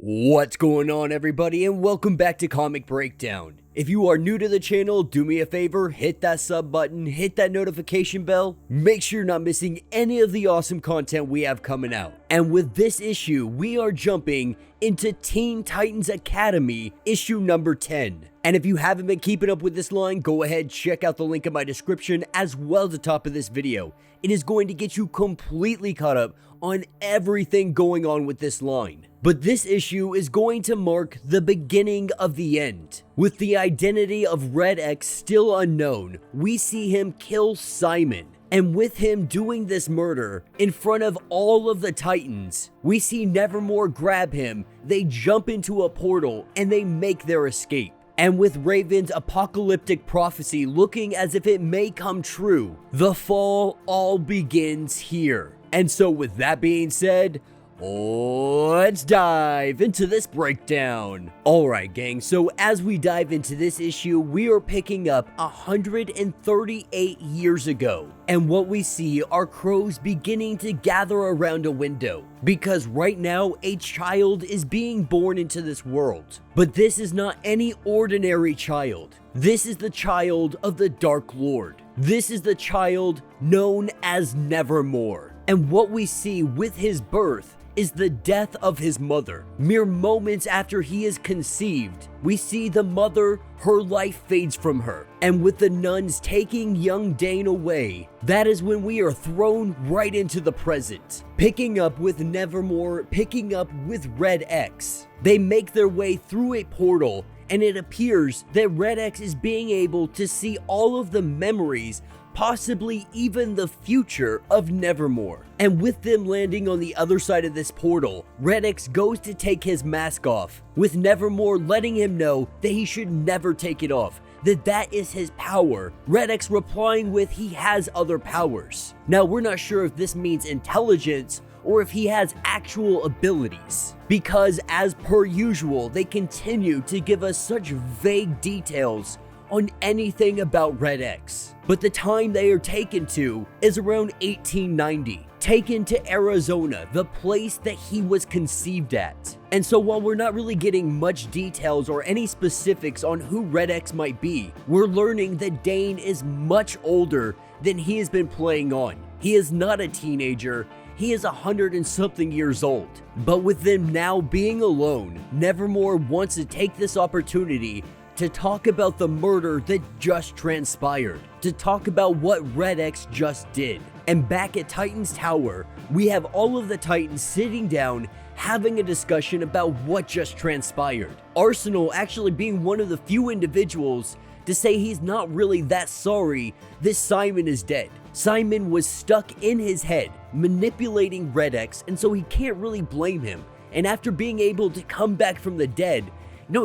What's going on, everybody, and welcome back to Comic Breakdown. If you are new to the channel, do me a favor, hit that sub button, hit that notification bell, make sure you're not missing any of the awesome content we have coming out. And with this issue, we are jumping into Teen Titans Academy issue number 10. And if you haven't been keeping up with this line, go ahead, check out the link in my description as well as the top of this video. It is going to get you completely caught up on everything going on with this line. But this issue is going to mark the beginning of the end. With the identity of Red X still unknown, we see him kill Simon. And with him doing this murder in front of all of the Titans, we see Nevermore grab him, they jump into a portal, and they make their escape. And with Raven's apocalyptic prophecy looking as if it may come true, the fall all begins here. And so with that being said, let's dive into this breakdown. Alright gang, so as we dive into this issue, we are picking up 138 years ago. And what we see are crows beginning to gather around a window. Because right now, a child is being born into this world. But this is not any ordinary child. This is the child of the Dark Lord. This is the child known as Nevermore. And what we see with his birth is the death of his mother. Mere moments after he is conceived, we see the mother, her life fades from her. And with the nuns taking young Dane away, that is when we are thrown right into the present. Picking up with Nevermore, picking up with Red X. They make their way through a portal, and it appears that Red X is being able to see all of the memories, possibly even the future of Nevermore. And with them landing on the other side of this portal, Red X goes to take his mask off, with Nevermore letting him know that he should never take it off, that is his power. Red X replying with he has other powers. Now we're not sure if this means intelligence or if he has actual abilities, because as per usual, they continue to give us such vague details on anything about Red X. But the time they are taken to is around 1890, taken to Arizona, the place that he was conceived at. And so while we're not really getting much details or any specifics on who Red X might be, we're learning that Dane is much older than he has been playing on. He is not a teenager, he is 100 and something years old. But with them now being alone, Nevermore wants to take this opportunity to talk about the murder that just transpired, to talk about what Red X just did. And back at Titan's Tower, we have all of the Titans sitting down having a discussion about what just transpired. Arsenal actually being one of the few individuals to say he's not really that sorry that Simon is dead. Simon was stuck in his head, manipulating Red X, and so he can't really blame him. And after being able to come back from the dead,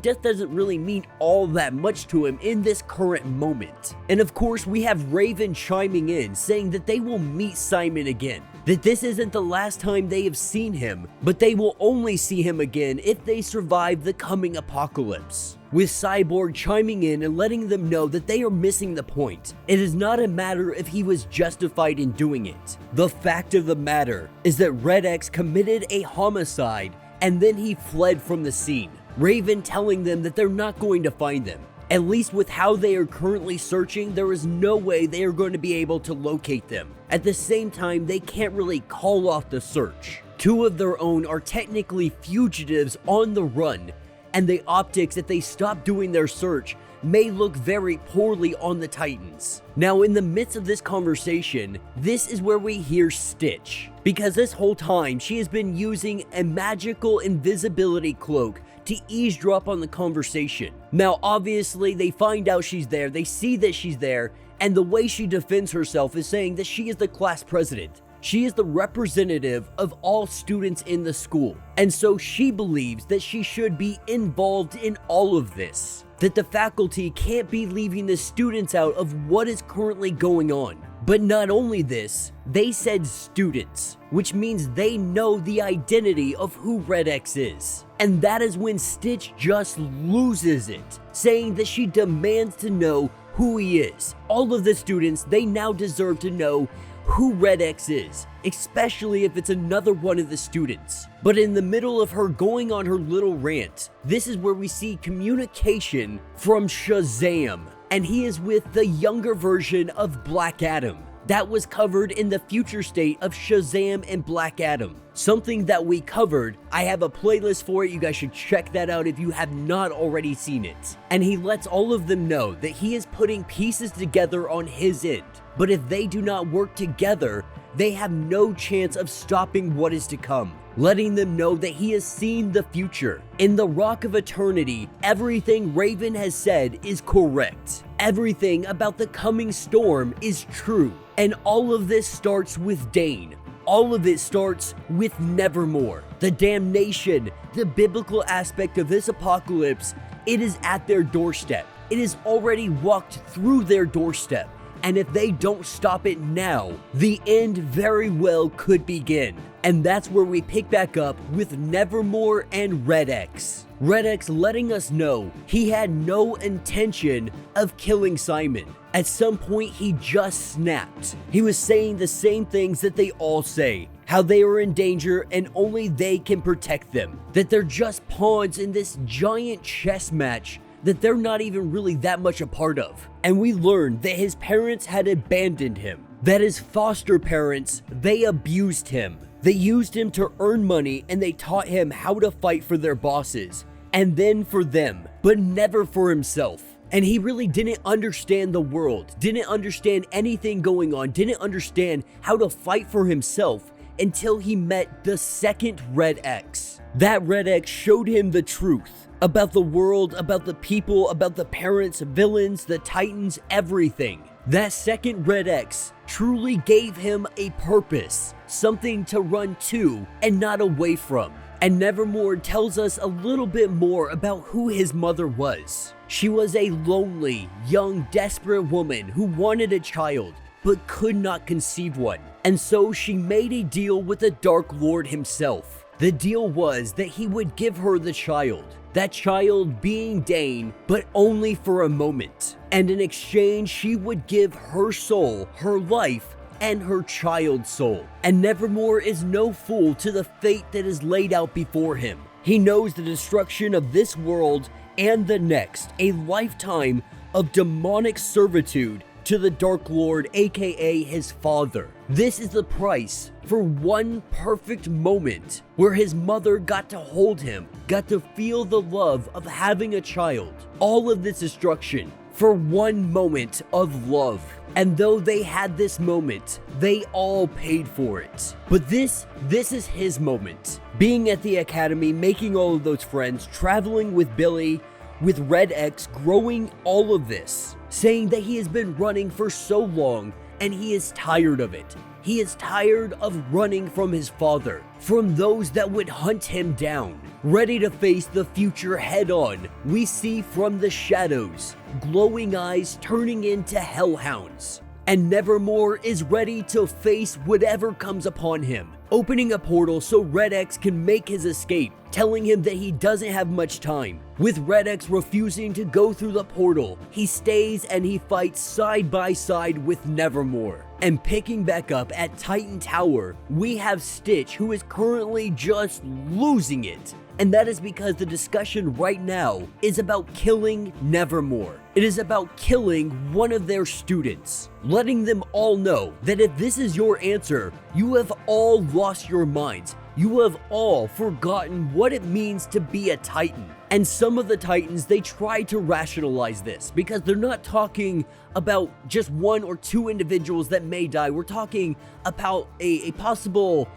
death doesn't really mean all that much to him in this current moment. And of course, we have Raven chiming in, saying that they will meet Simon again. That this isn't the last time they have seen him, but they will only see him again if they survive the coming apocalypse. With Cyborg chiming in and letting them know that they are missing the point. It is not a matter if he was justified in doing it. The fact of the matter is that Red X committed a homicide and then he fled from the scene. Raven telling them that they're not going to find them. At least with how they are currently searching, there is no way they are going to be able to locate them. At the same time, they can't really call off the search. Two of their own are technically fugitives on the run, and the optics that they stop doing their search may look very poorly on the Titans. Now in the midst of this conversation, this is where we hear Stitch, because this whole time she has been using a magical invisibility cloak to eavesdrop on the conversation. Now obviously they find out she's there, they see that she's there, and the way she defends herself is saying that she is the class president. She is the representative of all students in the school, and so she believes that she should be involved in all of this. That the faculty can't be leaving the students out of what is currently going on. But not only this, they said students, which means they know the identity of who Red X is. And that is when Stitch just loses it, saying that she demands to know who he is. All of the students, they now deserve to know who Red X is, especially if it's another one of the students. But in the middle of her going on her little rant, this is where we see communication from Shazam, and he is with the younger version of Black Adam. That was covered in the future state of Shazam and Black Adam. Something that we covered. I have a playlist for it. You guys should check that out if you have not already seen it. And he lets all of them know that he is putting pieces together on his end. But if they do not work together, they have no chance of stopping what is to come. Letting them know that he has seen the future. In the Rock of Eternity, everything Raven has said is correct. Everything about the coming storm is true. And all of this starts with Dane. All of it starts with Nevermore. The damnation, the biblical aspect of this apocalypse, it is at their doorstep. It is already walked through their doorstep. And if they don't stop it now, the end very well could begin. And that's where we pick back up with Nevermore and Red X. Red X letting us know he had no intention of killing Simon. At some point, he just snapped. He was saying the same things that they all say. How they are in danger and only they can protect them. That they're just pawns in this giant chess match that they're not even really that much a part of. And we learned that his parents had abandoned him. That his foster parents, they abused him. They used him to earn money and they taught him how to fight for their bosses. And then for them, but never for himself. And he really didn't understand the world, didn't understand anything going on, didn't understand how to fight for himself until he met the second Red X. That Red X showed him the truth about the world, about the people, about the parents, villains, the Titans, everything. That second Red X truly gave him a purpose, something to run to and not away from. And Nevermore tells us a little bit more about who his mother was. She was a lonely, young, desperate woman who wanted a child, but could not conceive one. And so she made a deal with the Dark Lord himself. The deal was that he would give her the child. That child being Dane, but only for a moment. And in exchange, she would give her soul, her life, and her child's soul. And Nevermore is no fool to the fate that is laid out before him. He knows the destruction of this world and the next, a lifetime of demonic servitude to the Dark Lord, aka his father. This is the price for one perfect moment where his mother got to hold him, got to feel the love of having a child. All of this destruction for one moment of love. And though they had this moment, they all paid for it. But this is his moment. Being at the academy, making all of those friends, traveling with Billy, with Red X, growing all of this. Saying that he has been running for so long and he is tired of it. He is tired of running from his father, from those that would hunt him down. Ready to face the future head on, we see from the shadows, glowing eyes turning into hellhounds. And Nevermore is ready to face whatever comes upon him, opening a portal so Red X can make his escape, telling him that he doesn't have much time. With Red X refusing to go through the portal, he stays and he fights side by side with Nevermore. And picking back up at Titan Tower, we have Stitch, who is currently just losing it. And that is because the discussion right now is about killing Nevermore. It is about killing one of their students, letting them all know that if this is your answer, you have all lost your minds. You have all forgotten what it means to be a Titan. And some of the Titans, they try to rationalize this because they're not talking about just one or two individuals that may die. We're talking about a possible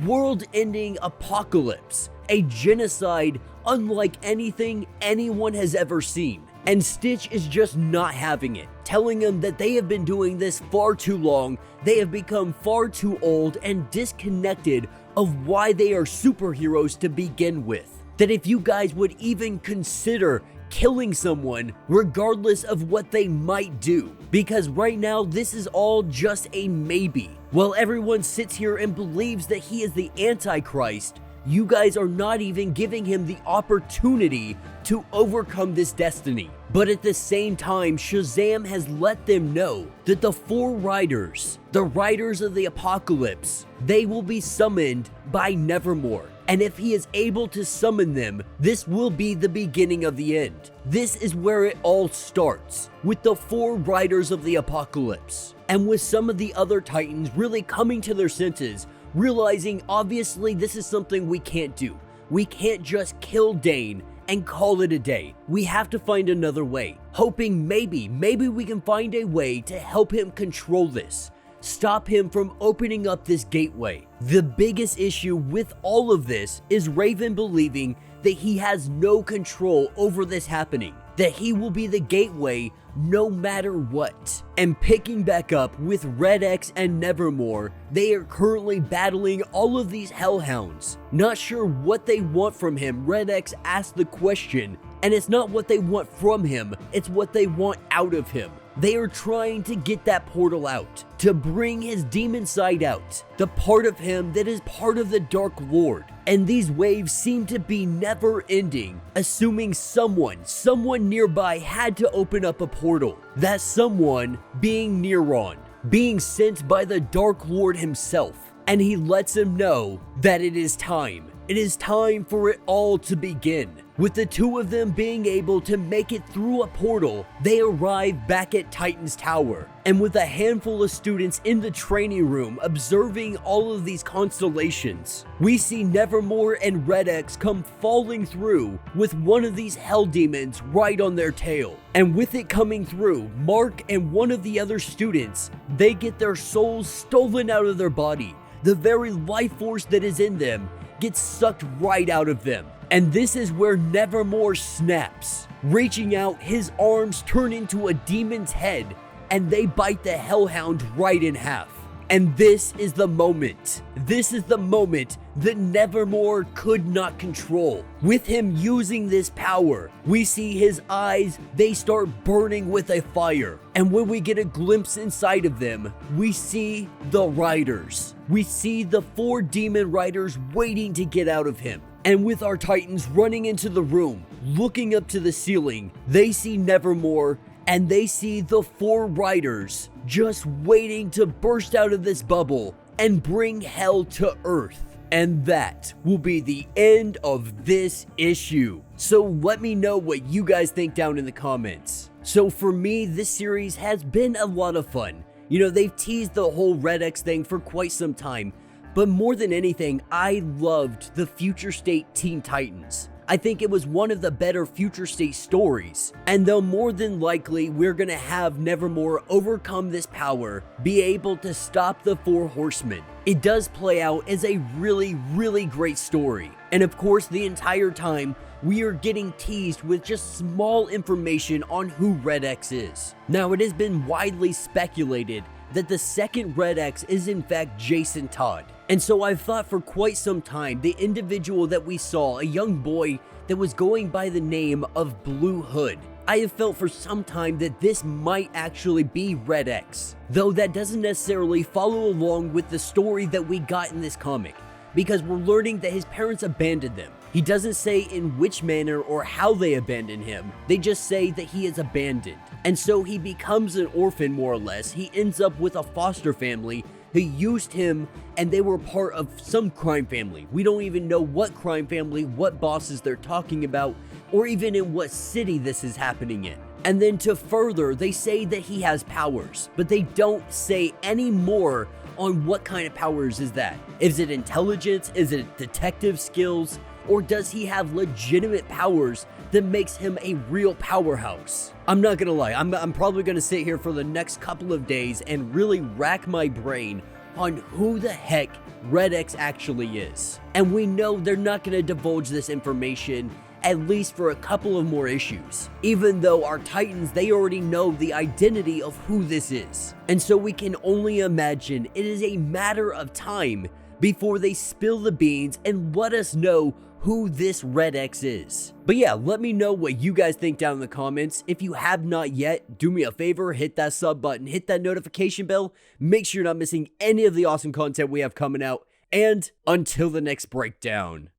world-ending apocalypse, a genocide unlike anything anyone has ever seen. And Stitch is just not having it, telling them that they have been doing this far too long, they have become far too old and disconnected of why they are superheroes to begin with. That if you guys would even consider killing someone regardless of what they might do, because right now this is all just a maybe. While everyone sits here and believes that he is the Antichrist, You guys are not even giving him the opportunity to overcome this destiny. But at the same time, Shazam has let them know that the four riders, the riders of the apocalypse, they will be summoned by Nevermore. And if he is able to summon them, this will be the beginning of the end. This is where it all starts, with the four riders of the apocalypse. And with some of the other Titans really coming to their senses, realizing obviously this is something we can't do. We can't just kill Dane and call it a day. We have to find another way, hoping maybe we can find a way to help him control this. Stop him from opening up this gateway. The biggest issue with all of this is Raven believing that he has no control over this happening, that he will be the gateway no matter what. And picking back up with Red X and Nevermore, they are currently battling all of these hellhounds. Not sure what they want from him, Red X asked the question, and it's not what they want from him, it's what they want out of him. They are trying to get that portal out, to bring his demon side out, the part of him that is part of the Dark Lord. And these waves seem to be never ending, assuming someone nearby had to open up a portal. That someone being Neron, being sent by the Dark Lord himself. And he lets him know that it is time. It is time for it all to begin. With the two of them being able to make it through a portal, they arrive back at Titan's Tower. And with a handful of students in the training room observing all of these constellations, we see Nevermore and Red X come falling through with one of these hell demons right on their tail. And with it coming through, Mark and one of the other students, they get their souls stolen out of their body. The very life force that is in them gets sucked right out of them. And this is where Nevermore snaps. Reaching out, his arms turn into a demon's head, and they bite the hellhound right in half. And this is the moment. This is the moment that Nevermore could not control. With him using this power, we see his eyes, they start burning with a fire. And when we get a glimpse inside of them, we see the riders. We see the four demon riders waiting to get out of him. And with our Titans running into the room, looking up to the ceiling, they see Nevermore and they see the four riders just waiting to burst out of this bubble and bring hell to Earth. And that will be the end of this issue. So let me know what you guys think down in the comments. So for me, this series has been a lot of fun. You know, they've teased the whole Red X thing for quite some time. But more than anything, I loved the Future State Teen Titans. I think it was one of the better Future State stories. And though more than likely we're gonna have Nevermore overcome this power, be able to stop the Four Horsemen, it does play out as a really great story. And of course, the entire time, we are getting teased with just small information on who Red X is. Now, it has been widely speculated that the second Red X is in fact Jason Todd. And so I've thought for quite some time the individual that we saw, a young boy that was going by the name of Blue Hood, I have felt for some time that this might actually be Red X, though that doesn't necessarily follow along with the story that we got in this comic, because we're learning that his parents abandoned them. He doesn't say in which manner or how they abandoned him, they just say that he is abandoned. And so he becomes an orphan more or less. He ends up with a foster family who used him, and they were part of some crime family. We don't even know what crime family, what bosses they're talking about, or even in what city this is happening in. And then to further, they say that he has powers, but they don't say any more on what kind of powers is that. Is it intelligence? Is it detective skills? Or does he have legitimate powers that makes him a real powerhouse? I'm not gonna lie, I'm probably gonna sit here for the next couple of days and really rack my brain on who the heck Red X actually is. And we know they're not gonna divulge this information at least for a couple of more issues, even though our Titans, they already know the identity of who this is. And so we can only imagine it is a matter of time before they spill the beans and let us know who this Red X is. But yeah, let me know what you guys think down in the comments. If you have not yet, do me a favor, hit that sub button, hit that notification bell, make sure you're not missing any of the awesome content we have coming out, and until the next breakdown.